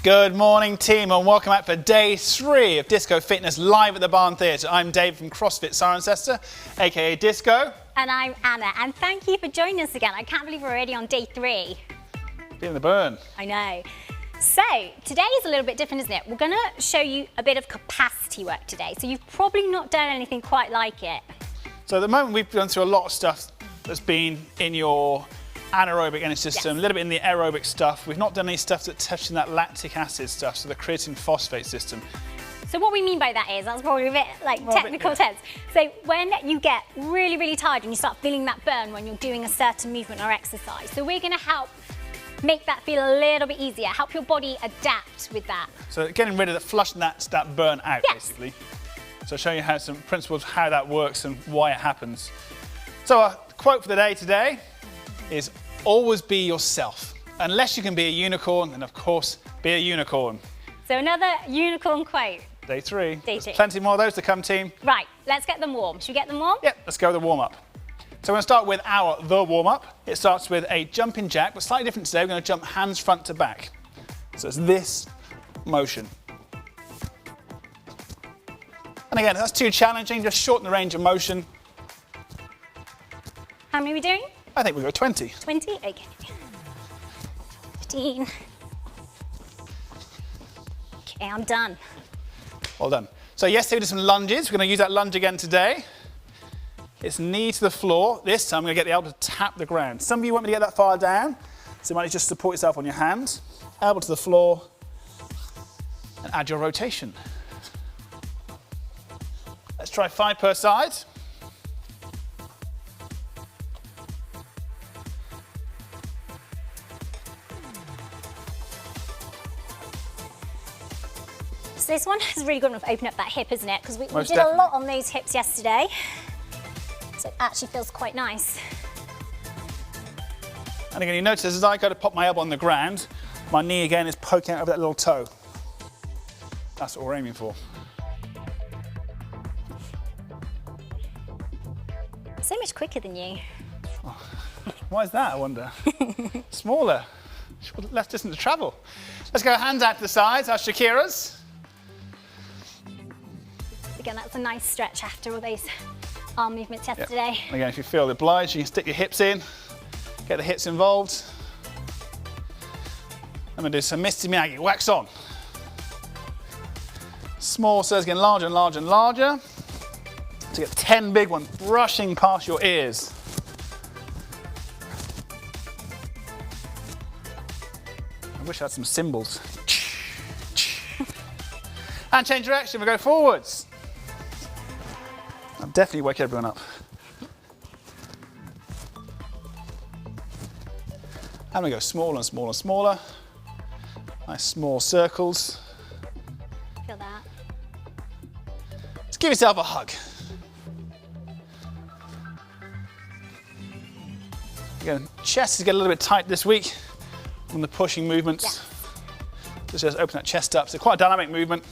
Good morning, team, and welcome back for day 3 of Disco Fitness live at the Barn Theatre. I'm Dave from CrossFit Cirencester, aka Disco. And I'm Anna, and thank you for joining us again. I can't believe we're already on day 3. Feeling the burn. I know. So, today is a little bit different, isn't it? We're going to show you a bit of capacity work today. So you've probably not done anything quite like it. So at the moment we've gone through a lot of stuff that's been in your anaerobic energy system, a little bit in the aerobic stuff. We've not done any stuff that's touching that lactic acid stuff, so the creatine phosphate system. So what we mean by that is, that's probably a bit like technical terms. So when you get really, really tired and you start feeling that burn when you're doing a certain movement or exercise, so we're going to help make that feel a little bit easier, help your body adapt with that. So getting rid of that, flushing that burn out, basically. So I'll show you how some principles, how that works and why it happens. So our quote for the day today is always be yourself. Unless you can be a unicorn, then of course be a unicorn. So another unicorn quote. Day 3. Day 3. There's plenty more of those to come, team. Right, let's get them warm. Should we get them warm? Yep, let's go with the warm-up. So we're going to start with the warm-up. It starts with a jumping jack, but slightly different today. We're going to jump hands front to back. So it's this motion. And again, if that's too challenging, just shorten the range of motion. How many are we doing? I think we'll go 20. 20? Okay. 15. Okay, I'm done. Well done. So yesterday we did some lunges. We're going to use that lunge again today. It's knee to the floor. This time I'm going to get the elbow to tap the ground. Some of you want me to get that far down, so you might just support yourself on your hands. Elbow to the floor, and add your rotation. Let's try 5 per side. So this one is really good enough to open up that hip, isn't it? Because we did a lot on those hips yesterday. So it actually feels quite nice. And again, you notice as I go to pop my elbow on the ground, my knee again is poking out over that little toe. That's what we're aiming for. So much quicker than you. Oh, why is that, I wonder? Smaller, less distance to travel. Let's go hands out to the sides, our Shakira's. Again, that's a nice stretch after all those arm movements yesterday. Yep. Again, if you feel obliged, you can stick your hips in, get the hips involved. I'm going to do some Mr. Miyagi, wax on. Small cells getting larger and larger and larger. To get 10 big ones brushing past your ears. I wish I had some cymbals. And change direction, we go forwards. I'll definitely wake everyone up. And we go smaller and smaller and smaller. Nice small circles. Feel that. Just give yourself a hug. Again, chest is getting a little bit tight this week from the pushing movements. Yeah. Just open that chest up. So quite a dynamic movement.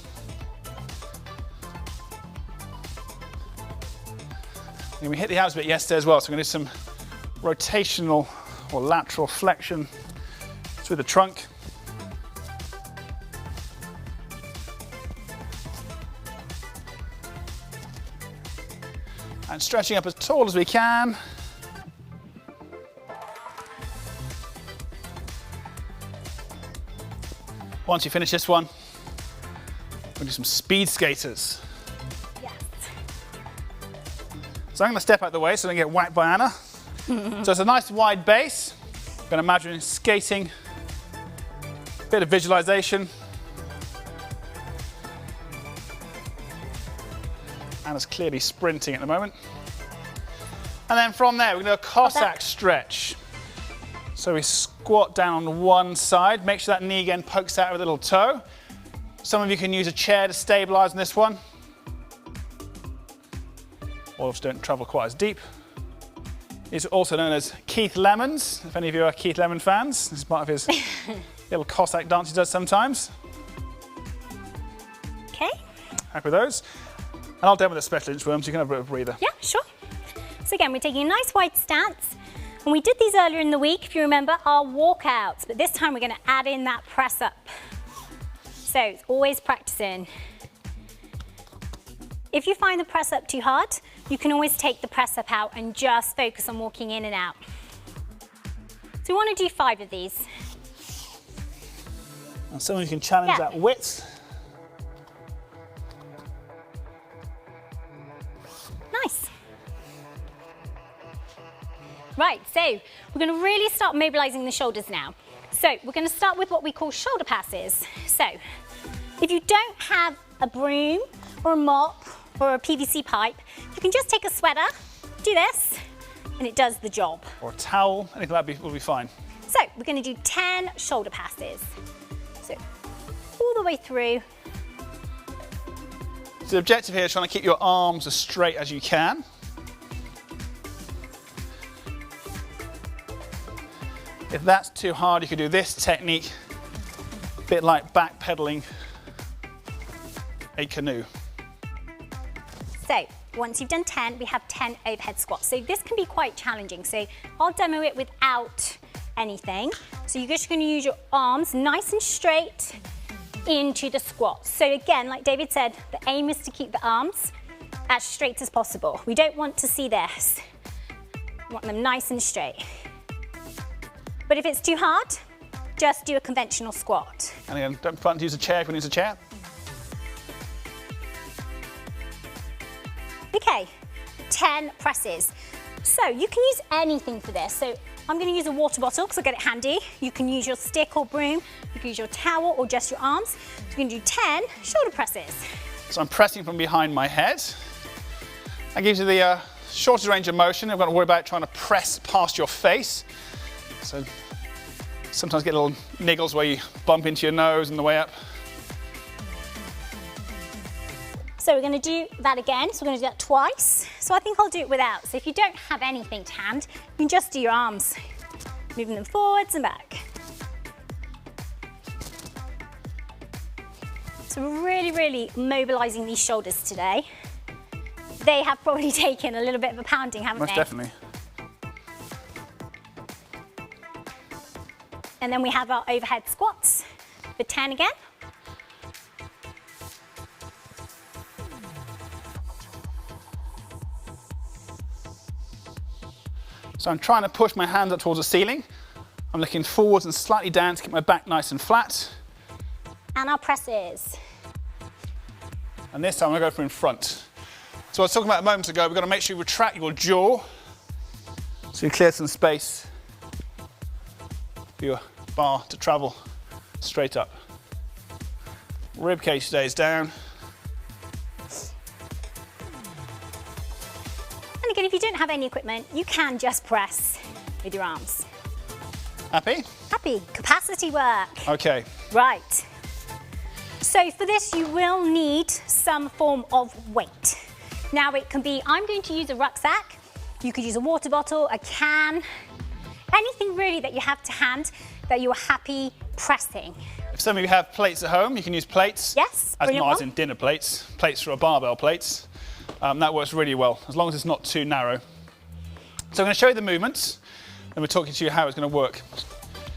And we hit the abs a bit yesterday as well, so we're going to do some rotational or lateral flexion through the trunk. And stretching up as tall as we can. Once you finish this one, we'll do some speed skaters. Yes. So I'm going to step out the way so I don't get whacked by Anna. So it's a nice wide base. I'm going to imagine skating, a bit of visualization. Anna's clearly sprinting at the moment. And then from there, we're going to do a Cossack stretch. So we squat down on one side, make sure that knee again pokes out with a little toe. Some of you can use a chair to stabilize on this one. All of us don't travel quite as deep. It's also known as Keith Lemon's, if any of you are Keith Lemon fans. This is part of his little Cossack dance he does sometimes. Okay. Happy with those? And I'll deal with the special inch-worms, so you can have a bit of a breather. Yeah, sure. So again, we're taking a nice wide stance. And we did these earlier in the week, if you remember, our walkouts. But this time we're going to add in that press up. So it's always practicing. If you find the press up too hard, you can always take the press up out and just focus on walking in and out. So we want to do 5 of these. And some of you can challenge that width. Nice. Right, so we're going to really start mobilizing the shoulders now. So we're going to start with what we call shoulder passes. So if you don't have a broom or a mop or a PVC pipe, you can just take a sweater, do this, and it does the job. Or a towel, anything like that will be fine. So we're going to do 10 shoulder passes. So all the way through. So the objective here is trying to keep your arms as straight as you can. If that's too hard, you could do this technique, a bit like backpedaling a canoe. So once you've done 10, we have 10 overhead squats. So this can be quite challenging. So I'll demo it without anything. So you're just going to use your arms nice and straight into the squat. So again, like David said, the aim is to keep the arms as straight as possible. We don't want to see this. We want them nice and straight. But if it's too hard, just do a conventional squat. And again, don't forget to use a chair if you use a chair. Okay, 10 presses. So you can use anything for this. So I'm going to use a water bottle because I get it handy. You can use your stick or broom. You can use your towel or just your arms. So you're going to do 10 shoulder presses. So I'm pressing from behind my head. That gives you the shortest range of motion. I've got to worry about trying to press past your face. So sometimes get little niggles where you bump into your nose on the way up. So we're going to do that again. So we're going to do that twice. So I think I'll do it without. So if you don't have anything to hand, you can just do your arms, moving them forwards and back. So we're really, really mobilizing these shoulders today. They have probably taken a little bit of a pounding, haven't they? Most definitely. And then we have our overhead squats. for 10 again. So I'm trying to push my hands up towards the ceiling. I'm looking forwards and slightly down to keep my back nice and flat. And our presses. And this time I'm going to go for in front. So I was talking about a moment ago, we've got to make sure you retract your jaw so you clear some space for your bar to travel straight up. Rib cage stays down. And again, if you don't have any equipment, you can just press with your arms. Happy? Happy. Capacity work. Okay. Right. So for this, you will need some form of weight. Now it can be, I'm going to use a rucksack. You could use a water bottle, a can, anything really that you have to hand that you're happy pressing. If some of you have plates at home, you can use plates. Yes, as brilliant not as one. in dinner plates. Plates for a barbell plates. That works really well, as long as it's not too narrow. So I'm going to show you the movements, and we're talking to you how it's going to work.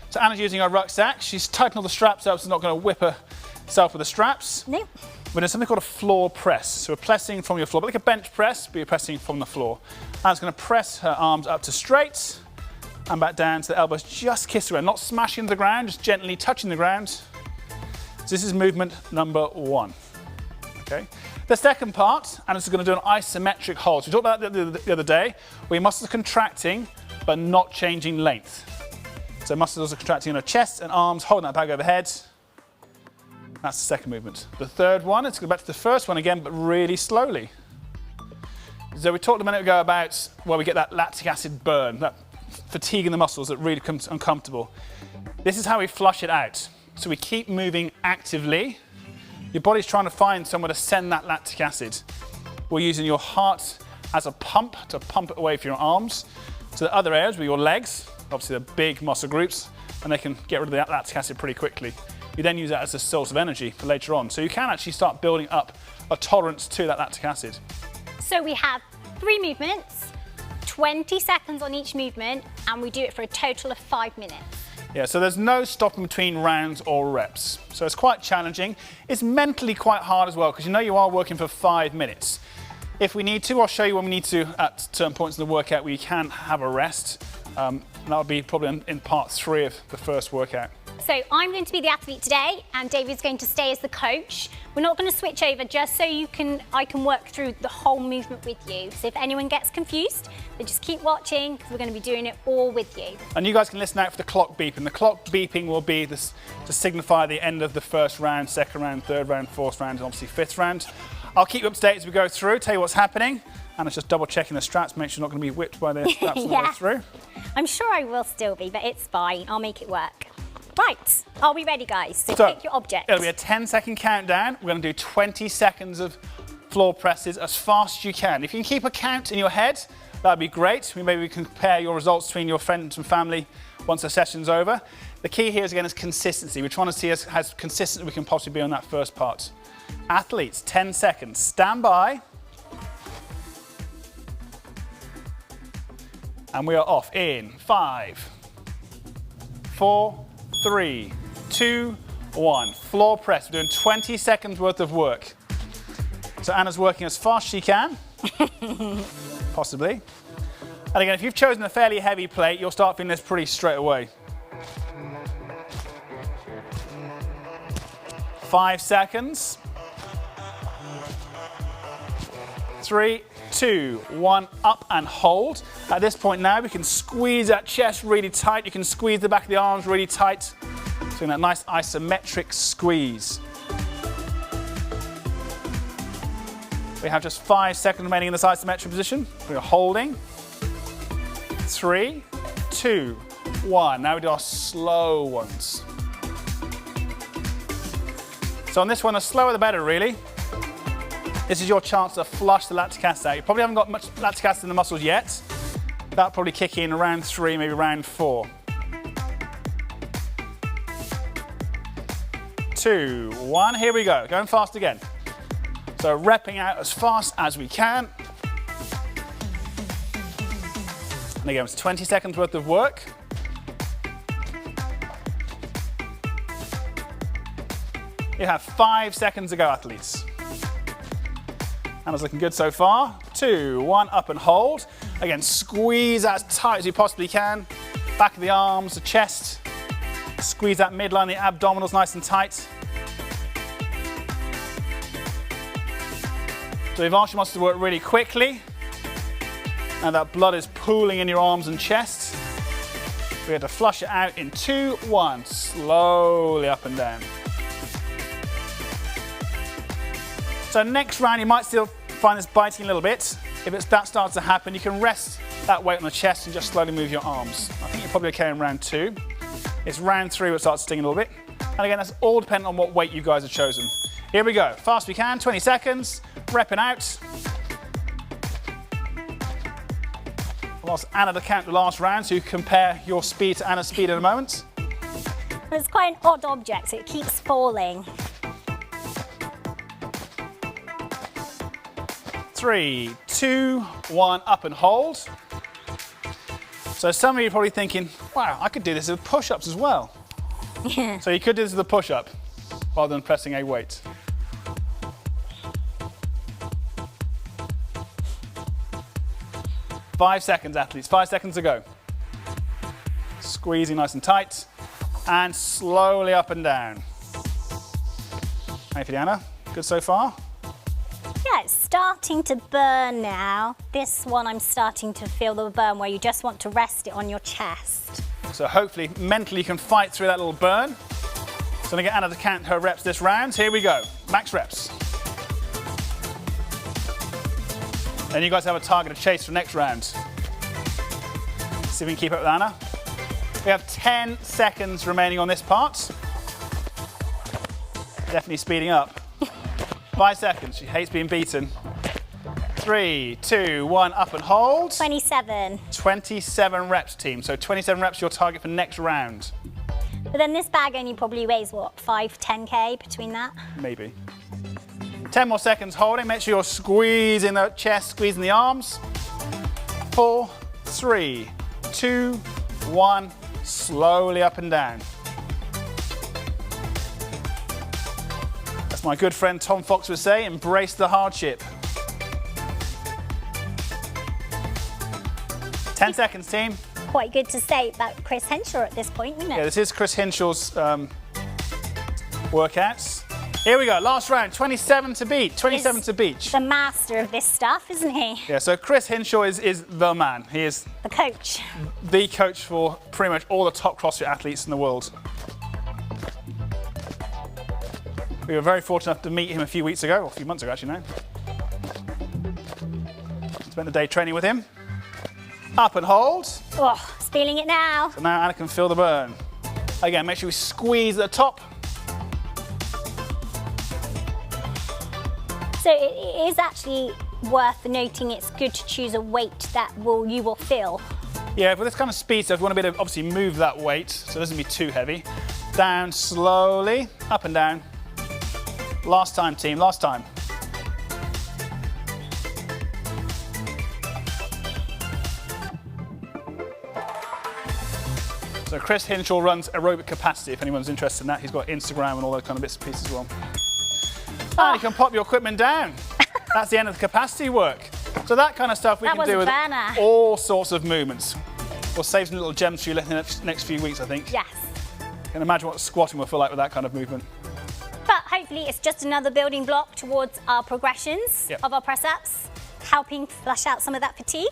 So Anna's using her rucksack. She's tightening all the straps up so it's not going to whip herself with the straps. No. We're doing something called a floor press. So we're pressing from your floor, but like a bench press, but you're pressing from the floor. Anna's going to press her arms up to straight and back down to the elbows, just kiss the ground, not smashing into the ground, just gently touching the ground. So this is movement number 1. Okay. The second part, and it's going to do an isometric hold. So we talked about that the other day, where your muscles are contracting, but not changing length. So muscles are contracting in our chest and arms, holding that bag overhead. That's the second movement. The third one, it's going back to the first one again, but really slowly. So we talked a minute ago about where we get that lactic acid burn, that fatigue in the muscles that really becomes uncomfortable. This is how we flush it out. So we keep moving actively. Your body's trying to find somewhere to send that lactic acid. We're using your heart as a pump to pump it away from your arms to the other areas with your legs, obviously the big muscle groups, and they can get rid of the lactic acid pretty quickly. You then use that as a source of energy for later on. So you can actually start building up a tolerance to that lactic acid. So we have 3 movements, 20 seconds on each movement, and we do it for a total of 5 minutes. Yeah, so there's no stopping between rounds or reps. So it's quite challenging. It's mentally quite hard as well, because you know you are working for 5 minutes. If we need to, I'll show you when we need to at certain points in the workout where you can have a rest. And that'll be probably in part 3 of the first workout. So I'm going to be the athlete today, and David's going to stay as the coach. We're not going to switch over just so I can work through the whole movement with you. So if anyone gets confused, then just keep watching, because we're going to be doing it all with you. And you guys can listen out for the clock beeping. The clock beeping will be this to signify the end of the first round, second round, third round, fourth round, and obviously fifth round. I'll keep you up to date as we go through, tell you what's happening, and it's just double checking the straps, make sure you're not going to be whipped by the straps on the way through. I'm sure I will still be, but it's fine. I'll make it work. Right, are we ready, guys? So pick your object. It'll be a 10-second countdown. We're going to do 20 seconds of floor presses as fast as you can. If you can keep a count in your head, that'd be great. Maybe we can compare your results between your friends and family once the session's over. The key here is, again, is consistency. We're trying to see how consistent we can possibly be on that first part. Athletes, 10 seconds. Stand by. And we are off in 5, 4, 3, 2, 1. Floor press. We're doing 20 seconds worth of work. So Anna's working as fast as she can. Possibly. And again, if you've chosen a fairly heavy plate, you'll start feeling this pretty straight away. 5 seconds. 3, 2, 1, up and hold. At this point now, we can squeeze that chest really tight. You can squeeze the back of the arms really tight. Doing that nice isometric squeeze. We have just 5 seconds remaining in this isometric position. We're holding. 3, 2, 1. Now we do our slow ones. So on this one, the slower the better, really. This is your chance to flush the lactic acid out. You probably haven't got much lactic acid in the muscles yet. That'll probably kick in round 3, maybe round 4. 2, 1, here we go. Going fast again. So repping out as fast as we can. And again, it's 20 seconds worth of work. You have 5 seconds to go, athletes. Anna's looking good so far. 2, 1, up and hold. Again, squeeze as tight as you possibly can. Back of the arms, the chest. Squeeze that midline, the abdominals nice and tight. So we've asked your muscles to work really quickly. And that blood is pooling in your arms and chest. We have to flush it out in 2, 1. Slowly up and down. So next round, you might still find this biting a little bit. If that starts to happen, you can rest that weight on the chest and just slowly move your arms. I think you're probably okay in round 2. It's round 3 where it starts stinging a little bit. And again, that's all dependent on what weight you guys have chosen. Here we go. Fast we can, 20 seconds. Repping out. I'll ask Anna to count the last round so you compare your speed to Anna's speed in a moment. It's quite an odd object, so it keeps falling. 3, 2, 1, up and hold. So some of you are probably thinking, wow, I could do this with push-ups as well. Yeah. So you could do this with a push-up rather than pressing a weight. Five seconds, athletes, 5 seconds to go. Squeezing nice and tight and slowly up and down. Hey, Fiona, good so far? Yeah, it's starting to burn now. This one I'm starting to feel the burn where you just want to rest it on your chest. So hopefully mentally you can fight through that little burn. So I'm going to get Anna to count her reps this round. Here we go, max reps. And you guys have a target to chase for next round. See if we can keep up with Anna. We have 10 seconds remaining on this part. Definitely speeding up. 5 seconds, she hates being beaten. 3, 2, 1, up and hold. 27. 27 reps, team. So 27 reps, your target for next round. But then this bag only probably weighs, what, 5, 10K between that? Maybe. 10 more seconds holding. Make sure you're squeezing the chest, squeezing the arms. 4, 3, 2, 1. Slowly up and down. As my good friend Tom Fox would say, embrace the hardship. 10 seconds, team. Quite good to say about Chris Henshaw at this point, isn't it? Yeah, this is Chris Henshaw's workouts. Here we go, last round, 27 to beat, 27 to beach. The master of this stuff, isn't he? Yeah, so Chris Henshaw is the man. He is the coach. The coach for pretty much all the top CrossFit athletes in the world. We were very fortunate enough to meet him a few weeks ago, or a few months ago actually now. Spent the day training with him. Up and hold. Oh, it's feeling it now. So now Anna can feel the burn. Again, make sure we squeeze at the top. So it is actually worth noting it's good to choose a weight that you will feel. Yeah, for this kind of speed stuff, we want to be able to obviously move that weight so it doesn't be too heavy. Down slowly, up and down. Last time, team, last time. So Chris Henshaw runs Aerobic Capacity, if anyone's interested in that. He's got Instagram and all that kind of bits and pieces as well. And you can pop your equipment down. That's the end of the capacity work. So that kind of stuff we can do with all sorts of movements. We'll save some little gems for you in the next few weeks, I think. Yes. You can imagine what squatting will feel like with that kind of movement. But hopefully it's just another building block towards our progressions of our press-ups, helping flush out some of that fatigue.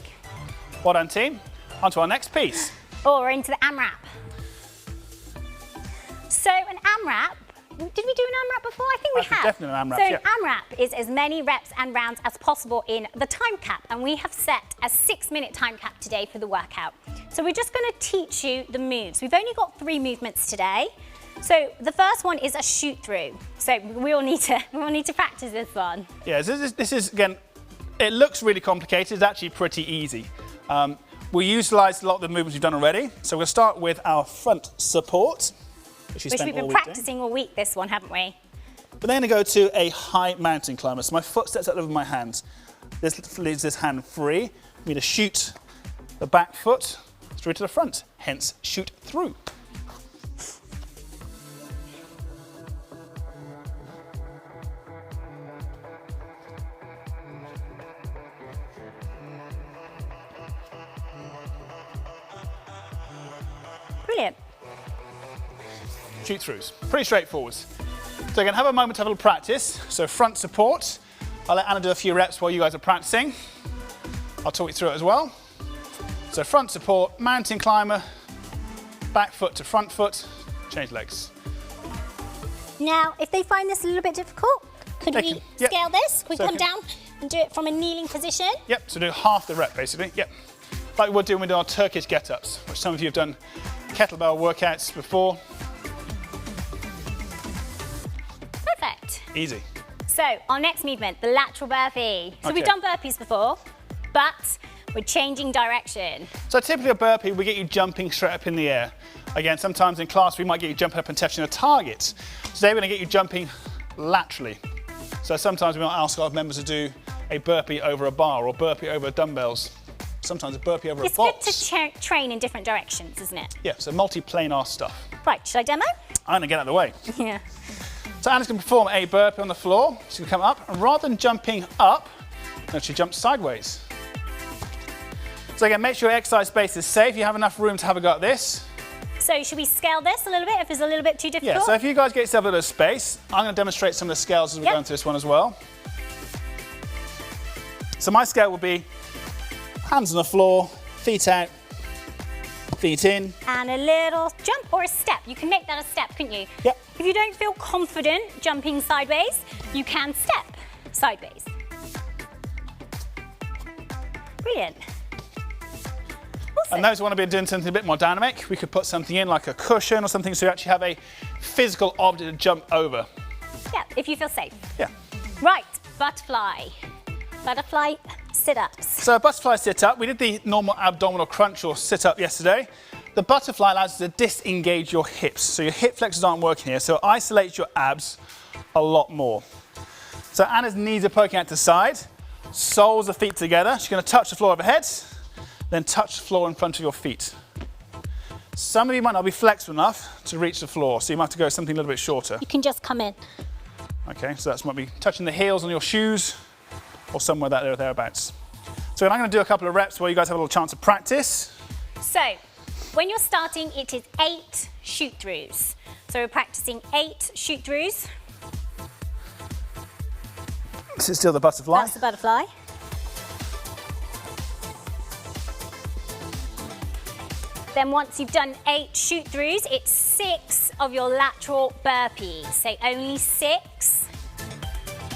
Well done, team. On to our next piece. Or we're into the AMRAP. So an AMRAP, did we do an AMRAP before? I think we have. Definitely an AMRAP, So an AMRAP is as many reps and rounds as possible in the time cap, and we have set a 6-minute time cap today for the workout. So we're just going to teach you the moves. We've only got 3 movements today. So the first one is a shoot through. So we all need to practice this one. Yeah, this is again, it looks really complicated. It's actually pretty easy. We utilised a lot of the movements we've done already. So we'll start with our front support, which we've been practicing all week, this one, haven't we? We're then going to go to a high mountain climber. So my foot sets out over my hands. This leaves this hand free. We need to shoot the back foot straight to the front, hence shoot through. Brilliant. Shoot throughs. Pretty straightforward. So again, have a moment to have a little practice. So front support. I'll let Anna do a few reps while you guys are practicing. I'll talk you through it as well. So front support, mountain climber, back foot to front foot, change legs. Now, if they find this a little bit difficult, could we yep. scale this? Could we So come down and do it from a kneeling position? Yep, so do half the rep basically. Yep. Like we would do when we do our Turkish get-ups, which some of you have done kettlebell workouts before. Perfect. Easy. So, our next movement, the lateral burpee. So Okay. we've done burpees before, but we're changing direction. So typically a burpee, we get you jumping straight up in the air. Again, sometimes in class we might get you jumping up and touching a target. Today we're going to get you jumping laterally. So sometimes we might ask our members to do a burpee over a bar or burpee over dumbbells. Sometimes a burpee over a box. It's good to train in different directions, isn't it? Yeah, so multi-planar stuff. Right, should I demo? I'm going to get out of the way. Yeah. So Anna's going to perform a burpee on the floor. She's going to come up, and rather than jumping up, no, she jumps sideways. So again, make sure your exercise space is safe. You have enough room to have a go at this. So should we scale this a little bit if it's a little bit too difficult? Yeah, so if you guys get yourself a little space, I'm going to demonstrate some of the scales as we go into this one as well. So my scale will be hands on the floor, feet out, feet in. And a little jump or a step. You can make that a step, couldn't you? Yep. If you don't feel confident jumping sideways, you can step sideways. Brilliant. Awesome. And those who want to be doing something a bit more dynamic, we could put something in like a cushion or something so you actually have a physical object to jump over. Yeah, if you feel safe. Yeah. Right, butterfly. Butterfly sit-ups. So butterfly sit-up, we did the normal abdominal crunch or sit-up yesterday. The butterfly allows you to disengage your hips. So your hip flexors aren't working here, so it isolates your abs a lot more. So Anna's knees are poking out to the side, soles of feet together. She's going to touch the floor overhead, then touch the floor in front of your feet. Some of you might not be flexible enough to reach the floor, so you might have to go something a little bit shorter. You can just come in. Okay, so that's might be touching the heels on your shoes or somewhere that there thereabouts. So I'm going to do a couple of reps where you guys have a little chance to practice. So, when you're starting, it is 8 shoot-throughs. So we're practicing 8 shoot-throughs. This is still the butterfly. That's the butterfly. Then once you've done 8 shoot-throughs, it's 6 of your lateral burpees. So only 6.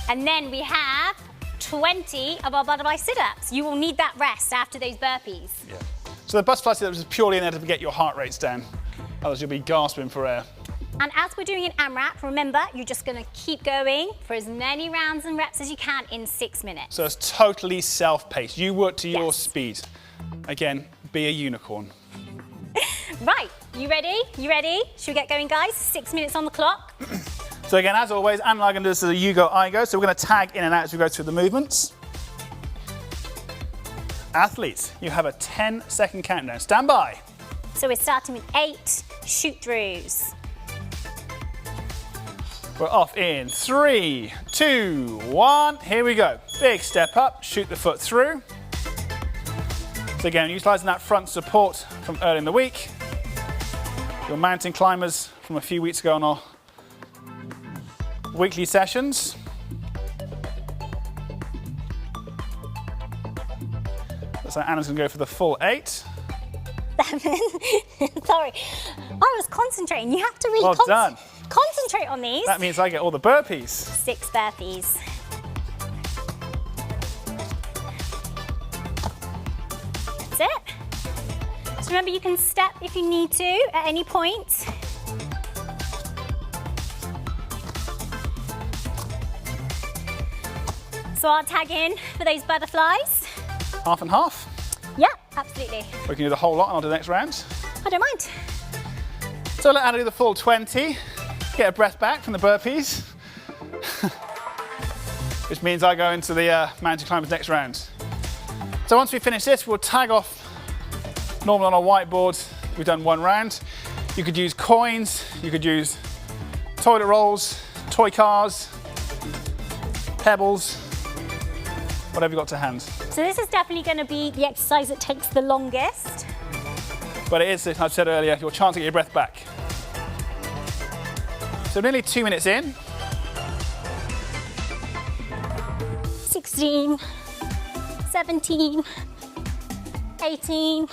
And then we have 20 of our butterfly sit-ups. You will need that rest after those burpees. Yeah. So the butterfly sit-ups is purely in there to get your heart rates down. Otherwise you'll be gasping for air. And as we're doing an AMRAP, remember, you're just going to keep going for as many rounds and reps as you can in 6 minutes. So it's totally self-paced. You work to your Yes. speed. Again, be a unicorn. Right, you ready? You ready? Should we get going, guys? 6 minutes on the clock. So again, as always, Anna and I are going to do this as a you go, I go. So we're going to tag in and out as we go through the movements. Athletes, you have a 10-second countdown. Stand by. So we're starting with 8 shoot-throughs. We're off in 3, 2, 1. Here we go. Big step up, shoot the foot through. So again, utilising that front support from early in the week. Your mountain climbers from a few weeks ago on our weekly sessions. So Anna's going to go for the full 8. Sorry, I was concentrating. You have to really Well done. concentrate on these. That means I get all the burpees. 6 burpees. That's it. So remember, you can step if you need to at any point. So I'll tag in for those butterflies. Half and half. Yeah, absolutely. We can do the whole lot and I'll do the next round. I don't mind. So let Anna do the full 20. Get her breath back from the burpees. Which means I go into the mountain climbers next round. So once we finish this, we'll tag off normally on our whiteboard. We've done 1 round. You could use coins, you could use toilet rolls, toy cars, pebbles, whatever you've got to hand. So this is definitely going to be the exercise that takes the longest. but it is, as I said earlier, your chance to get your breath back. So nearly 2 minutes in. 16, 17, 18,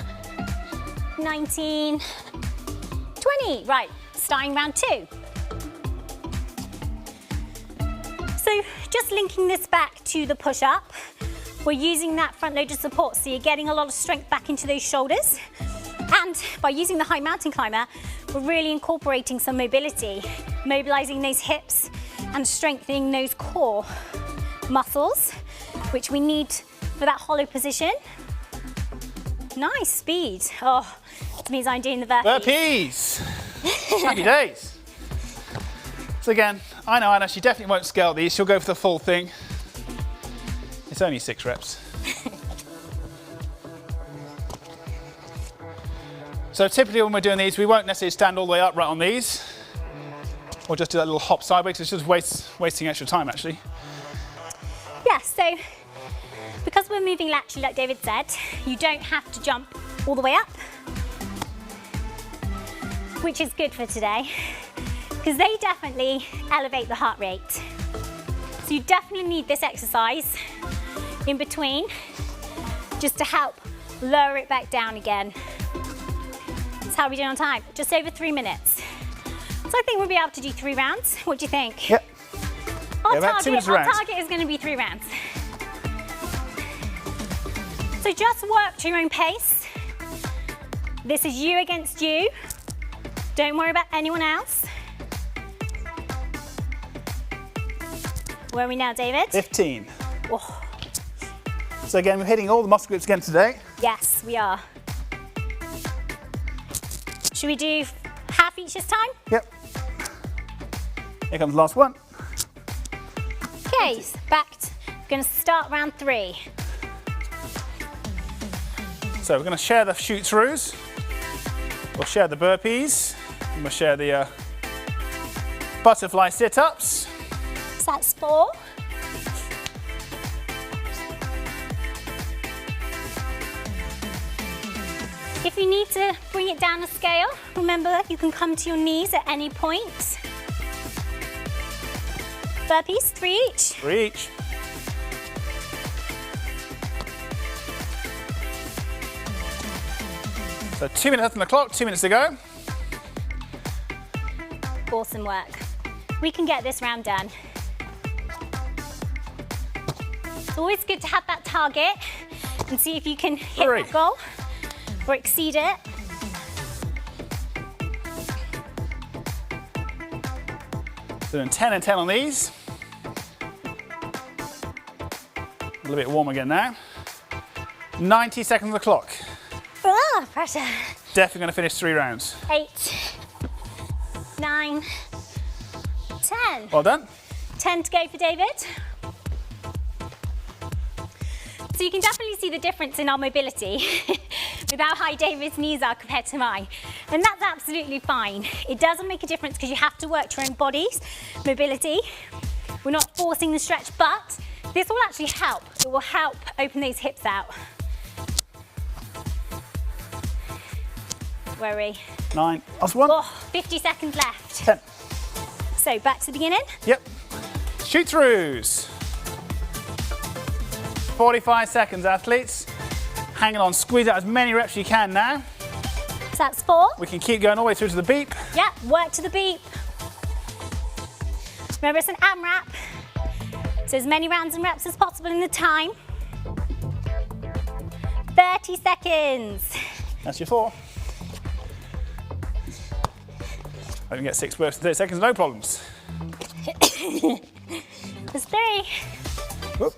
19, 20. Right, starting round 2. So just linking this back to the push-up, we're using that front-loaded support, so you're getting a lot of strength back into those shoulders. And by using the high mountain climber, we're really incorporating some mobility, mobilizing those hips and strengthening those core muscles, which we need for that hollow position. Nice speed. Oh, it means I'm doing the burpees. Burpees. Happy days. So again, I know Anna, she definitely won't scale these. She'll go for the full thing. It's only 6 reps. So typically when we're doing these, we won't necessarily stand all the way upright on these. Or just do that little hop sideways. It's just wasting extra time, actually. Yeah, so because we're moving laterally, like David said, you don't have to jump all the way up, which is good for today, because they definitely elevate the heart rate. So you definitely need this exercise in between, just to help lower it back down again. That's how we do on time, just over 3 minutes. So I think we'll be able to do 3 rounds. What do you think? Yep. Our about 2 minutes target is going to be 3 rounds. So just work to your own pace. This is you against you. Don't worry about anyone else. Where are we now, David? 15. Oh, So again, we're hitting all the muscle groups again today. yes, we are. Should we do half each this time? Yep. Here comes the last one. Okay, so we're going to start round 3. So we're going to share the shoot throughs. We'll share the burpees. And we'll share the butterfly sit-ups. So that's 4. If you need to bring it down a scale, remember you can come to your knees at any point. Burpees, 3 each. 3 each. So 2 minutes left on the clock, 2 minutes to go. Awesome work. We can get this round done. It's always good to have that target and see if you can hit 3. that goal or exceed it. Doing 10 and 10 on these. A little bit warm again now. 90 seconds on the clock. Ah, pressure. Definitely going to finish 3 rounds. 8, 9, 10. Well done. 10 to go for David. So you can definitely see the difference in our mobility with how high David's knees are compared to mine. And that's absolutely fine. It doesn't make a difference because you have to work to your own body's mobility. We're not forcing the stretch, but this will actually help. It will help open those hips out. Where are we? 9. Last one. Oh, 50 seconds left. 10. So back to the beginning. Yep. Shoot throughs. 45 seconds, athletes. Hanging on, squeeze out as many reps as you can now. So that's 4. We can keep going all the way through to the beep. Yeah, work to the beep. Remember, it's an AMRAP. So as many rounds and reps as possible in the time. 30 seconds. That's your 4. I can get 6 bursts in 30 seconds, no problems. There's 3. Whoop.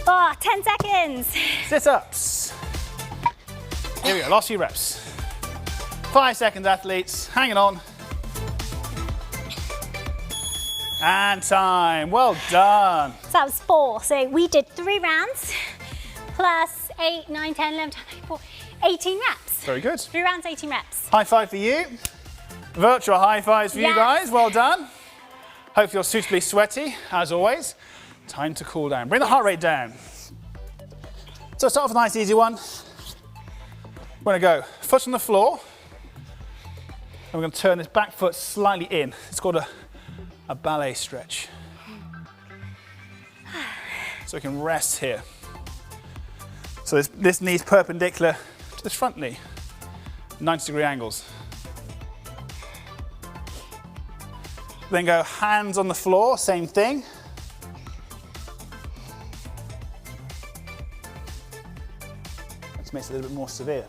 Oh, 10 seconds. Sit-ups. Here we go, last few reps. 5 seconds, athletes, hanging on. And time, well done. So that was 4. So we did 3 rounds plus 8, 9, 10, 11, 12, 18 reps. Very good. 3 rounds, 18 reps. High five for you. Virtual high fives for you Yes. guys, well done. Hope you're suitably sweaty, as always. Time to cool down. Bring the heart rate down. So start off with a nice easy one. We're going to go foot on the floor. And we're going to turn this back foot slightly in. It's called a ballet stretch. So we can rest here. So this knee's perpendicular to this front knee, 90-degree angles. Then go hands on the floor, same thing. This makes it a little bit more severe.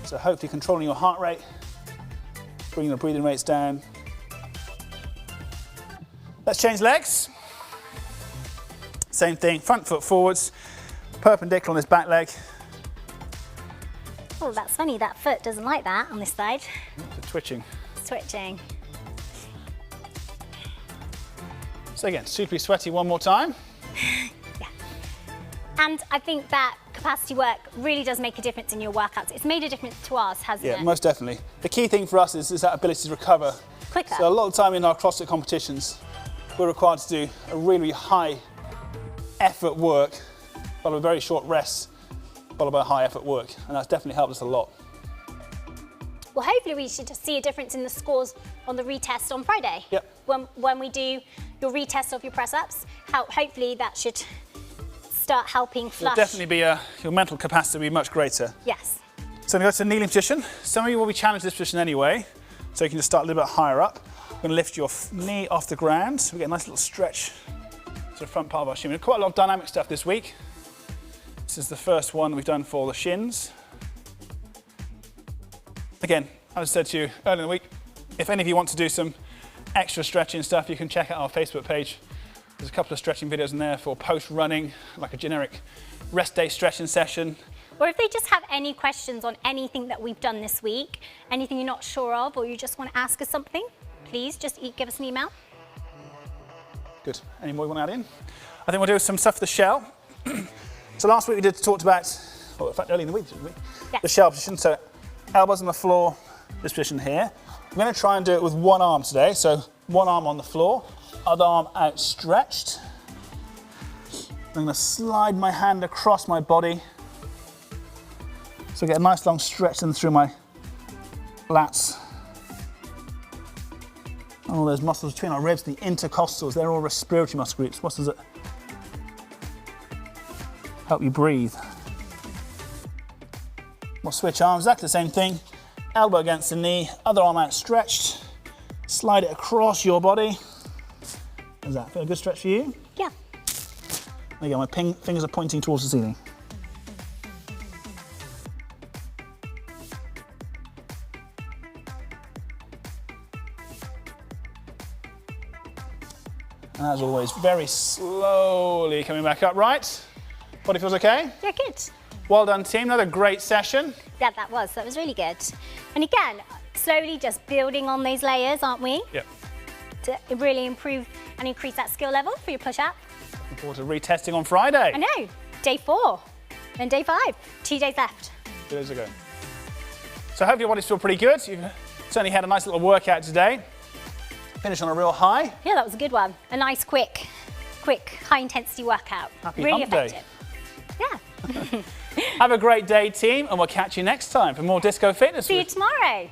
So hopefully controlling your heart rate, bringing the breathing rates down. Let's change legs. Same thing, front foot forwards, perpendicular on this back leg. Oh, that's funny, that foot doesn't like that on this side. It's twitching. It's twitching. So again, super sweaty one more time. Yeah. And I think that capacity work really does make a difference in your workouts. It's made a difference to us, hasn't it? Yeah, most definitely. The key thing for us is that ability to recover quicker. So a lot of the time in our CrossFit competitions, we're required to do a really high effort work, followed by very short rests, followed by high effort work, and that's definitely helped us a lot. Well, hopefully we should see a difference in the scores on the retest on Friday. Yep. When we do your retest of your press-ups, hopefully that should start helping flush. It'll definitely be your mental capacity will be much greater. Yes. So I'm going to go to the kneeling position. Some of you will be challenged this position anyway, so you can just start a little bit higher up. We're going to lift your knee off the ground. So we get a nice little stretch to the front part of our shin. We've got quite a lot of dynamic stuff this week. This is the first one we've done for the shins. Again, as I said to you earlier in the week, if any of you want to do some extra stretching stuff, you can check out our Facebook page. There's a couple of stretching videos in there for post-running, like a generic rest day stretching session. Or if they just have any questions on anything that we've done this week, anything you're not sure of, or you just want to ask us something, please just give us an email. Good. Any more you want to add in? I think we'll do some stuff for the shell. So last week we talked about, well, in fact early in the week, didn't we? Yes. The shell position. So elbows on the floor, this position here. I'm going to try and do it with one arm today. So one arm on the floor, other arm outstretched. I'm going to slide my hand across my body. So get a nice long stretch in through my lats. And all those muscles between our ribs, the intercostals, they're all respiratory muscle groups, muscles that help you breathe. We'll switch arms, exactly the same thing. Elbow against the knee, other arm outstretched. Slide it across your body. Does that feel a good stretch for you? Yeah. There you go, my fingers are pointing towards the ceiling. And as always, very slowly coming back up, right? Body feels okay? Yeah, good. Well done, team. Another great session. Yeah, that was really good. And again, slowly just building on those layers, aren't we? Yep. To really improve and increase that skill level for your push-up. Looking forward to retesting on Friday. I know, day 4 and day 5, 2 days left. 2 days ago. So I hope your body's feel pretty good. You've certainly had a nice little workout today. Finish on a real high. Yeah, that was a good one. A nice, quick, high-intensity workout. Happy really hump day. effective. Yeah. Have a great day, team, and we'll catch you next time for more Disco Fitness. See you tomorrow.